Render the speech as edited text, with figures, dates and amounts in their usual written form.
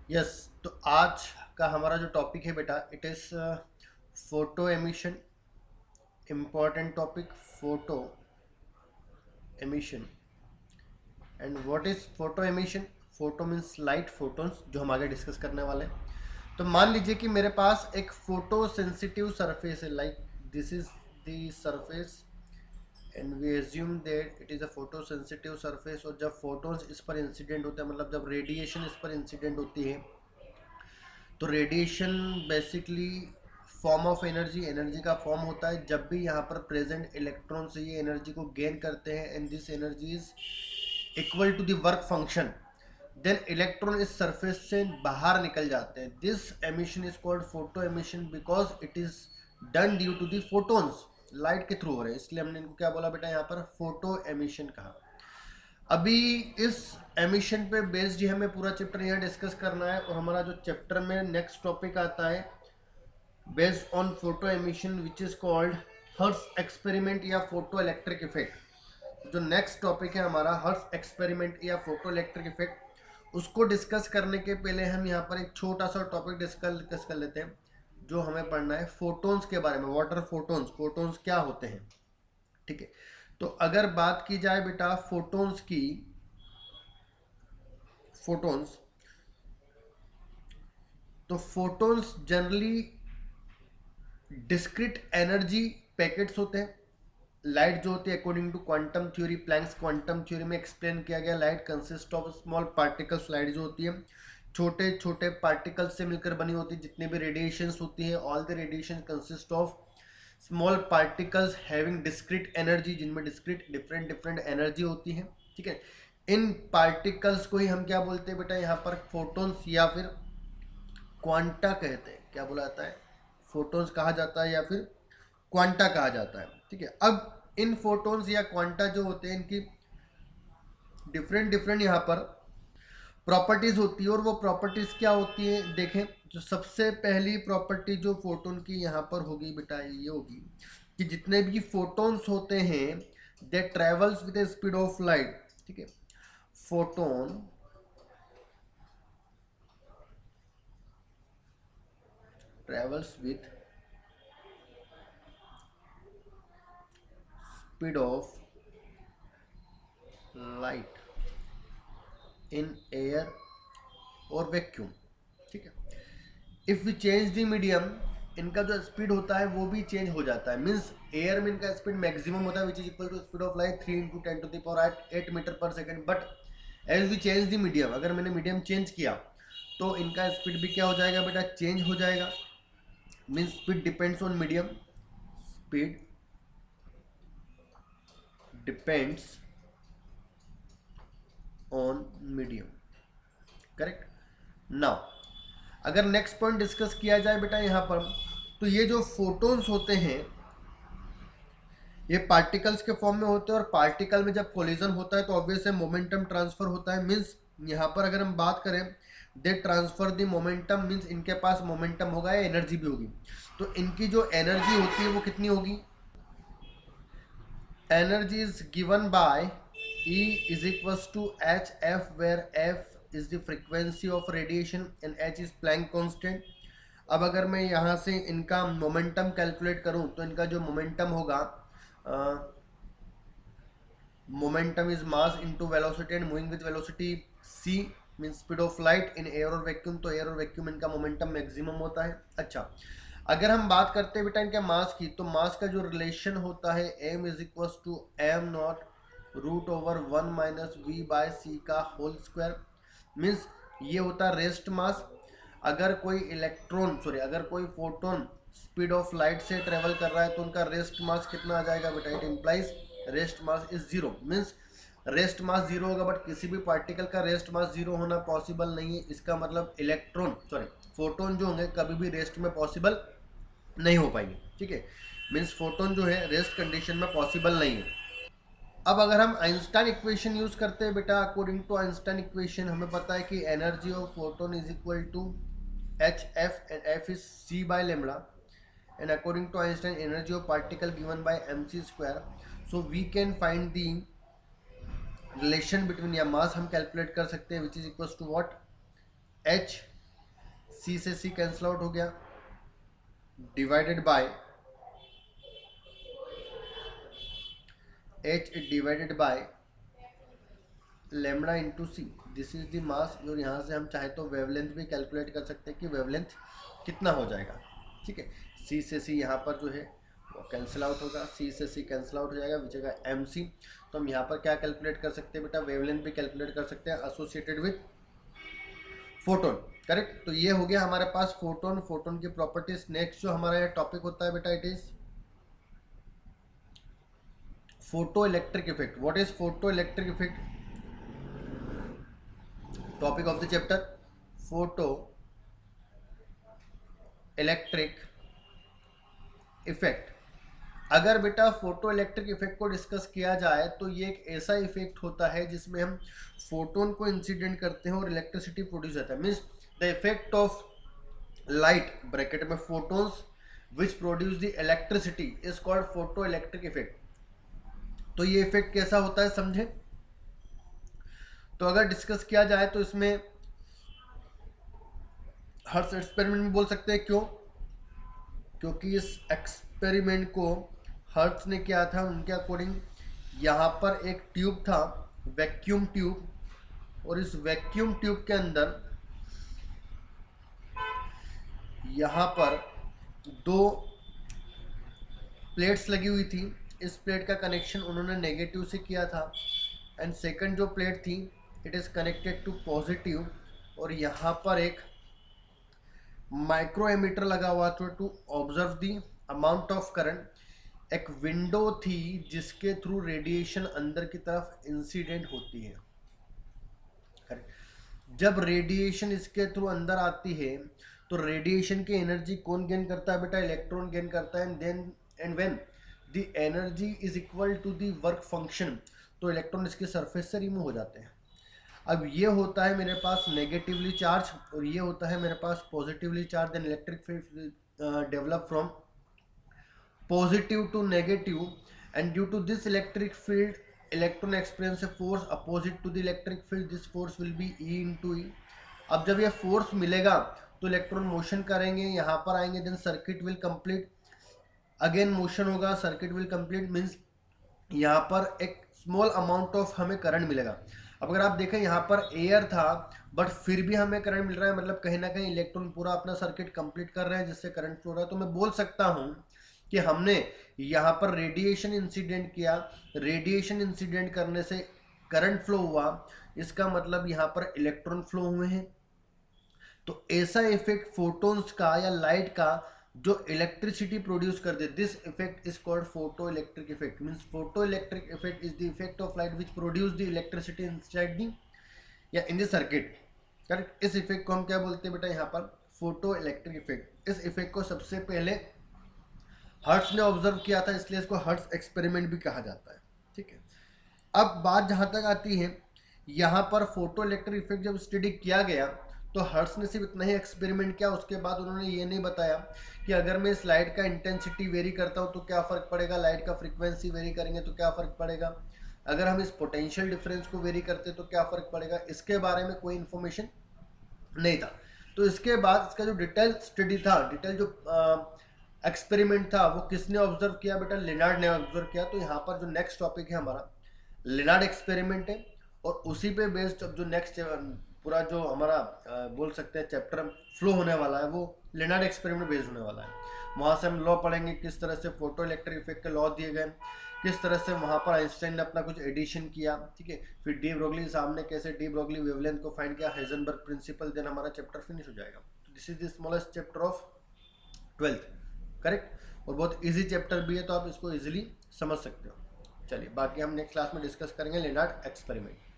Yes. तो आज का हमारा जो टॉपिक है बेटा, it is photo emission. Important topic, photo emission. And what is photo emission? Photo means light, photons, जो हम आगे डिस्कस करने वाले हैं। तो मान लीजिए कि मेरे पास एक फोटो सेंसिटिव सरफेस है, like this is the surface, and we assume that it is a photo sensitive surface. और जब फोटोन्स इस पर इंसिडेंट होते हैं, मतलब जब रेडिएशन इस पर इंसिडेंट होती है, तो radiation basically form of energy, energy का फॉर्म होता है। जब भी यहाँ पर प्रेजेंट इलेक्ट्रॉन से ये एनर्जी को गेन करते हैं, and this energy is equal to the work function, then electron इस सरफेस से बाहर निकल जाते हैं। This emission is called photo emission because it is done due to the photons, light के थ्रू हो रहे हैं, इसलिए हमने इनको क्या बोला बेटा, यहाँ पर फोटो एमिशन कहा। अभी इस एमिशन पे बेस्ड ही हमें पूरा चैप्टर यहाँ डिस्कस करना है। और हमारा जो चैप्टर में नेक्स्ट टॉपिक आता है based on photo emission, which is called Hertz experiment या फोटो इलेक्ट्रिक इफेक्ट। जो नेक्स्ट टॉपिक है हमारा हर्ट्स एक्सपेरिमेंट या फोटो इलेक्ट्रिक इफेक्ट, उसको डिस्कस करने के पहले हम यहाँ पर एक छोटा सा टॉपिक डिस्कस कर लेते हैं। जो हमें पढ़ना है फोटोन्स के बारे में, वाटर फोटोन्स, फोटोन्स क्या होते हैं। ठीक है, तो अगर बात की जाए बेटा फोटोन्स की, फोटोन्स, तो photons generally discrete energy packets होते हैं। लाइट जो होती है according to quantum theory, Planck's quantum theory में एक्सप्लेन किया गया, light consist of small particles. Light जो होती है छोटे छोटे पार्टिकल्स से मिलकर बनी होती है। जितने भी रेडिएशंस होती है, all the radiation consist of small particles having discrete energy, जिनमें डिस्क्रीट डिफरेंट डिफरेंट एनर्जी होती है। ठीक है, इन पार्टिकल्स को ही हम क्या बोलते हैं बेटा, यहाँ पर फोटोन्स या फिर क्वांटा कहते हैं। क्या बोला जाता है? फोटोन्स कहा जाता है या फिर क्वांटा कहा जाता है। ठीक है, अब इन फोटोन्स या क्वांटा जो होते हैं, इनकी डिफरेंट डिफरेंट यहाँ पर प्रॉपर्टीज होती है। और वो प्रॉपर्टीज क्या होती है देखें, जो सबसे पहली प्रॉपर्टी जो फोटोन की यहाँ पर होगी बेटा, ये होगी कि जितने भी फोटोन्स होते हैं they travels with speed of light. ठीक है, photon travels with speed of light in air और वैक्यूम। ठीक है, if we change the medium, इनका जो स्पीड होता है वो भी चेंज हो जाता है। मीन्स एयर में इनका स्पीड मैक्सिमम होता है which is equal to speed of light 3 into 10 to the power 8 metre per second. But as we change the medium, अगर मैंने मीडियम चेंज किया तो इनका स्पीड भी क्या हो जाएगा बेटा, चेंज हो जाएगा। Means speed depends on medium, speed depends on medium. Correct. Now अगर नेक्स्ट पॉइंट डिस्कस किया जाए बेटा यहाँ पर, तो ये जो फोटोन्स होते हैं ये पार्टिकल्स के फॉर्म में होते हैं। और पार्टिकल में जब कोलिजन होता है तो ऑब्वियस है मोमेंटम ट्रांसफर होता है। मीन्स यहाँ पर अगर हम बात करें they transfer the momentum, means इनके पास मोमेंटम होगा या एनर्जी भी होगी। तो इनकी जो एनर्जी होती है वो कितनी होगी, energy is given by E is equals to hf, where f is the frequency of radiation and h is Planck constant। अब अगर मैं यहाँ से इनका मोमेंटम कैलकुलेट करूँ तो इनका जो मोमेंटम होगा, momentum is mass into velocity and moving with velocity c, mean speed of light in air और वैक्यूम। तो एयर और वैक्यूम इनका मोमेंटम मैक्सिमम होता है। अच्छा, अगर हम बात करते हैं बेटा इनके मास की, तो मास का जो रिलेशन होता है m is equal to M not root over 1 minus V by C का होल स्क्वायर। मीन्स ये होता है रेस्ट मास। अगर कोई इलेक्ट्रॉन, सॉरी, अगर कोई फोटोन स्पीड ऑफ लाइट से ट्रेवल कर रहा है तो उनका रेस्ट मास कितना आ जाएगा बेटा, it implies rest mass is zero. Means rest mass zero होगा, बट किसी भी पार्टिकल का रेस्ट मास जीरो होना पॉसिबल नहीं है। इसका मतलब इलेक्ट्रॉन, सॉरी, फोटोन जो होंगे कभी भी रेस्ट में पॉसिबल नहीं हो पाएंगे। ठीक है, मीन्स फोटोन जो है रेस्ट कंडीशन में पॉसिबल नहीं है। अब अगर हम आइंस्टाइन इक्वेशन यूज करते हैं बेटा, अकॉर्डिंग टू आइंस्टाइन इक्वेशन हमें पता है कि energy of photon is equal to H F, and F is C by lambda, and according to Einstein energy of particle given by M C square. So we can find the relation between, या mass हम calculate कर सकते हैं which is equal to what, H C से C cancel out हो गया, divided by H divided by lambda into C, this is the mass. और यहाँ से हम चाहे तो वेवलेंथ भी कैलकुलेट कर सकते हैं कि वेवलेंथ कितना हो जाएगा। ठीक है, सी से सी यहाँ पर जो है वो कैंसिल आउट होगा, सी से सी कैंसिल आउट हो जाएगा, बचेगा एम सी। तो हम यहाँ पर क्या कैलकुलेट कर सकते हैं बेटा, वेवलेंथ भी कैलकुलेट कर सकते हैं एसोसिएटेड विथ फोटोन। करेक्ट, तो ये हो गया हमारे पास फोटोन, फोटोन की प्रॉपर्टीज। नेक्स्ट जो हमारा टॉपिक होता है बेटा, it is photo electric effect. What is photo electric effect? Topic of the chapter photo electric effect. अगर बेटा फोटो इलेक्ट्रिक इफेक्ट को डिस्कस किया जाए तो ये एक ऐसा इफेक्ट होता है जिसमें हम फोटोन को इंसिडेंट करते हैं और इलेक्ट्रिसिटी प्रोड्यूस होता है। Means the effect of light bracket में photons which produce the electricity is called photo electric effect. तो ये इफेक्ट कैसा होता है समझे। तो अगर डिस्कस किया जाए तो इसमें हर्ट्ज एक्सपेरिमेंट में बोल सकते हैं। क्यों? क्योंकि इस एक्सपेरिमेंट को हर्ट्ज ने किया था उनके अकॉर्डिंग। यहाँ पर एक ट्यूब था, वैक्यूम ट्यूब, और इस वैक्यूम ट्यूब के अंदर यहाँ पर दो प्लेट्स लगी हुई थी। इस प्लेट का कनेक्शन उन्होंने नेगेटिव से किया था एंड सेकंड जो प्लेट थी it is connected to positive, और यहाँ पर एक माइक्रो एमीटर लगा हुआ था to observe the amount of current. एक विंडो थी जिसके थ्रू रेडिएशन अंदर की तरफ इंसिडेंट होती है। जब रेडिएशन इसके थ्रू अंदर आती है तो रेडिएशन की एनर्जी कौन गेन करता है बेटा, इलेक्ट्रॉन गेन करता है। And then and when the energy is equal to the work function, तो इलेक्ट्रॉन इसके सरफेस से रिमूव हो जाते हैं। अब ये होता है मेरे पास नेगेटिवली चार्ज और ये होता है मेरे पास positively charge. Then electric field develop from positive to negative, and due to this electric field electron experience a force opposite to the electric field, this force will be E into E. अब जब ये force मिलेगा तो electron motion करेंगे, यहाँ पर आएंगे, then circuit will complete, again motion होगा, सर्किट विल कंप्लीट। मीन्स यहाँ पर एक स्मॉल अमाउंट ऑफ हमें करंट मिलेगा। अब अगर आप देखें यहाँ पर एयर था बट फिर भी हमें करंट मिल रहा है, मतलब कहीं ना कहीं इलेक्ट्रॉन पूरा अपना सर्किट कंप्लीट कर रहे हैं जिससे करंट फ्लो रहा है। तो मैं बोल सकता हूँ कि हमने यहाँ पर रेडिएशन इंसिडेंट किया, रेडिएशन इंसिडेंट करने से करंट फ्लो हुआ, इसका मतलब यहाँ पर इलेक्ट्रॉन फ्लो हुए हैं। तो ऐसा इफेक्ट फोटोन्स का या लाइट का जो इलेक्ट्रिसिटी प्रोड्यूस कर दे, this effect is called photo electric effect. Means photo electric effect is the effect of light which produce the electricity inside the या इन द सर्किट। करेक्ट, इस effect को हम क्या बोलते हैं बेटा, यहाँ पर फोटो इलेक्ट्रिक इफेक्ट। इस इफेक्ट को सबसे पहले हर्ट्ज ने ऑब्जर्व किया था, इसलिए इसको हर्ट्ज एक्सपेरिमेंट भी कहा जाता है। ठीक है, अब बात जहाँ तक आती है, यहाँ पर फोटो इलेक्ट्रिक इफेक्ट जब स्टडी किया गया तो हर्ट्ज ने सिर्फ इतना ही एक्सपेरिमेंट किया। उसके बाद उन्होंने ये नहीं बताया कि अगर मैं इस लाइट का इंटेंसिटी वेरी करता हूँ तो क्या फ़र्क पड़ेगा, लाइट का फ्रीक्वेंसी वेरी करेंगे तो क्या फ़र्क पड़ेगा, अगर हम इस पोटेंशियल डिफरेंस को वेरी करते तो क्या फ़र्क पड़ेगा, इसके बारे में कोई इन्फॉर्मेशन नहीं था। तो इसके बाद इसका जो डिटेल स्टडी था, डिटेल जो एक्सपेरिमेंट था, वो किसने ऑब्जर्व किया बेटा, लेनार्ड ने ऑब्जर्व किया। तो यहाँ पर जो नेक्स्ट टॉपिक है हमारा लेनार्ड एक्सपेरिमेंट है, और उसी पे बेस्ड जो नेक्स्ट पूरा जो हमारा बोल सकते हैं चैप्टर फ्लो होने वाला है वो लेनार्ड एक्सपेरिमेंट बेस्ड होने वाला है। वहाँ से हम लॉ पढ़ेंगे, किस तरह से फोटो इलेक्ट्रिक इफेक्ट के लॉ दिए गए, किस तरह से वहाँ पर आइंस्टाइन ने अपना कुछ एडिशन किया। ठीक है, फिर डी ब्रोगली साहब ने कैसे डी ब्रोगली वेवलेंथ को फाइंड किया, हाइजेनबर्ग प्रिंसिपल, देन हमारा चैप्टर फिनिश हो जाएगा। This is the smallest chapter of 12th। Correct, और बहुत ईजी चैप्टर भी है तो आप इसको ईजिली समझ सकते हो। चलिए, बाकी हम नेक्स्ट क्लास में डिस्कस करेंगे लेनार्ड एक्सपेरिमेंट।